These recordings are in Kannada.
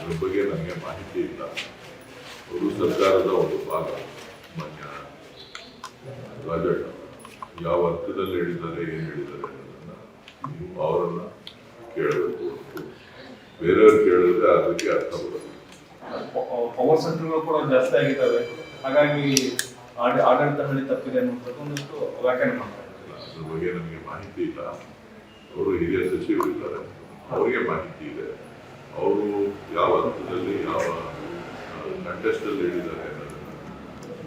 ಅದ್ರ ಬಗ್ಗೆ ನನಗೆ ಮಾಹಿತಿ ಇಲ್ಲ. ಅವರು ಸರ್ಕಾರದ ಒಂದು ಭಾಗ. ಮಾನ್ಯ ರಾಜಣ್ಣ ಯಾವ ಅರ್ಥದಲ್ಲಿ ಹೇಳಿದ್ದಾರೆ, ಏನು ಹೇಳಿದ್ದಾರೆ ಅನ್ನೋದನ್ನ ನೀವು ಅವರನ್ನ ಕೇಳಬೇಕು. ಬೇರೆಯವ್ರು ಕೇಳಿದ್ರೆ ಅದಕ್ಕೆ ಅರ್ಥ ಬರುತ್ತೆ. ಪವರ್ ಸೆಂಟರ್ಗಳು ಕೂಡ ಜಾಸ್ತಿ ಆಗಿದ್ದಾವೆ, ಹಾಗಾಗಿ ಆಡಳಿತದಲ್ಲಿ ತಪ್ಪಿದೆ ಅನ್ನೋದು ಒಂದಷ್ಟು ವ್ಯಾಖ್ಯಾನ ಮಾಡ್ತಾರೆ. ಅದ್ರ ಬಗ್ಗೆ ನನಗೆ ಮಾಹಿತಿ ಇಲ್ಲ. ಅವರು ಹಿರಿಯ ಸಚಿವರಿದ್ದಾರೆ, ಅವರಿಗೆ ಮಾಹಿತಿ ಇದೆ. ಅವರು ಯಾವ ಹಂತದಲ್ಲಿ ಯಾವ ಕಂಟೆಸ್ಟಲ್ಲಿ ಹೇಳಿದ್ದಾರೆ ಅನ್ನೋದನ್ನು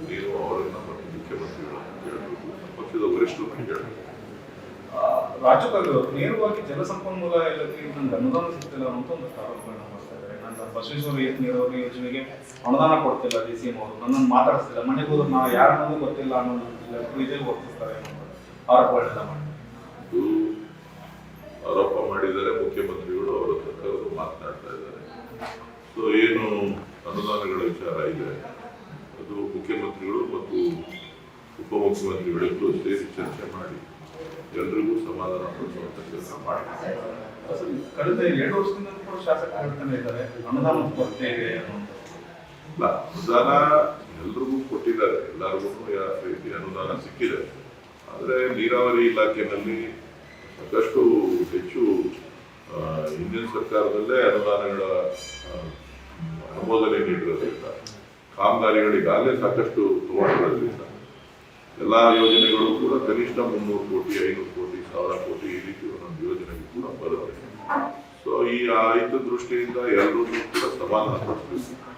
ನೀವು ಅವರನ್ನ ಮತ್ತು ಮುಖ್ಯಮಂತ್ರಿಗಳನ್ನು ಕೇಳಬೇಕು, ಪಕ್ಷದ ವರಿಷ್ಠರನ್ನು ಕೇಳಬೇಕು. ರಾಜ್ಯಪಾಲರು ನೇರವಾಗಿ ಜಲಸಂಪನ್ಮೂಲ ಇಲಾಖೆಗೆ ನನಗೆ ಅನುದಾನ ಸಿಗ್ತಿಲ್ಲ ಅಂತ ಒಂದು ಆರೋಪಗಳನ್ನ ಮಾಡ್ತಾ ಇದ್ದಾರೆ. ನನ್ನ ಬಸವೇಶ್ವರ ನೀರಾವರಿ ಯೋಜನೆಗೆ ಅನುದಾನ ಕೊಡ್ತಿಲ್ಲ DCM ಅವರು, ನನ್ನನ್ನು ಮಾತಾಡಿಸ್ತಿಲ್ಲ, ಮನೆಗೆ ಹೋದ್ರು ನಾವು ಯಾರನ್ನೂ ಗೊತ್ತಿಲ್ಲ ಅನ್ನೋದು ರೀತಿಯಲ್ಲಿ ವರ್ತಿಸ್ತಾರೆ ಅನ್ನೋ ಆರೋಪಗಳೆಲ್ಲ ಮಾಡಿ ಆರೋಪ ಮಾಡಿದ್ದಾರೆ. ಮುಖ್ಯಮಂತ್ರಿಗಳು ಅವರ ಸರ್ಕಾರರು ಮಾತನಾಡ್ತಾ ಇದ್ದಾರೆ. ಸೊ ಏನು ಅನುದಾನಗಳ ವಿಚಾರ ಇದೆ ಅದು ಮುಖ್ಯಮಂತ್ರಿಗಳು ಮತ್ತು ಉಪಮುಖ್ಯಮಂತ್ರಿಗಳಿಗೂ ಸೇರಿ ಚರ್ಚೆ ಮಾಡಿ ಎಲ್ರಿಗೂ ಸಮಾಧಾನ ಪಡಿಸುವಂತ ಕೆಲಸ ಮಾಡಿ. ಕಳೆದ 2 ವರ್ಷದಿಂದ ಕೂಡ ಶಾಸಕರು ಹೇಳ್ತಾನೆ ಇದ್ದಾರೆ ಅನುದಾನ ಕೊರತೆ ಇದೆ ಅನ್ನುವಂಥದ್ದು. ಇಲ್ಲ, ಅನುದಾನ ಎಲ್ರಿಗೂ ಕೊಟ್ಟಿದ್ದಾರೆ, ಎಲ್ಲರಿಗೂ ರೀತಿಯ ಅನುದಾನ ಸಿಕ್ಕಿದೆ. ಆದರೆ ನೀರಾವರಿ ಇಲಾಖೆಯಲ್ಲಿ ಸಾಕಷ್ಟು ಹೆಚ್ಚು ಹಿಂದಿನ ಸರ್ಕಾರದಲ್ಲೇ ಅನುದಾನಗಳ ಅನುಮೋದನೆ ನೀಡಿರೋದ್ರಿಂದ ಕಾಮಗಾರಿಗಳಿಗಾಗಲೇ ಸಾಕಷ್ಟು ತಗೊಂಡಿರೋದ್ರಿಂದ ಎಲ್ಲ ಯೋಜನೆಗಳು ಕೂಡ ಕನಿಷ್ಠ 300 ಕೋಟಿ 500 ಕೋಟಿ 1000 ಕೋಟಿ ಈ ರೀತಿ ಒಂದೊಂದು ಯೋಜನೆಗೂ ಕೂಡ ಬರುತ್ತೆ. ಸೊ ಈ ದೃಷ್ಟಿಯಿಂದ ಎಲ್ಲರೂ ಕೂಡ ಸಮಾಧಾನ ಪಡಿಸಬೇಕು.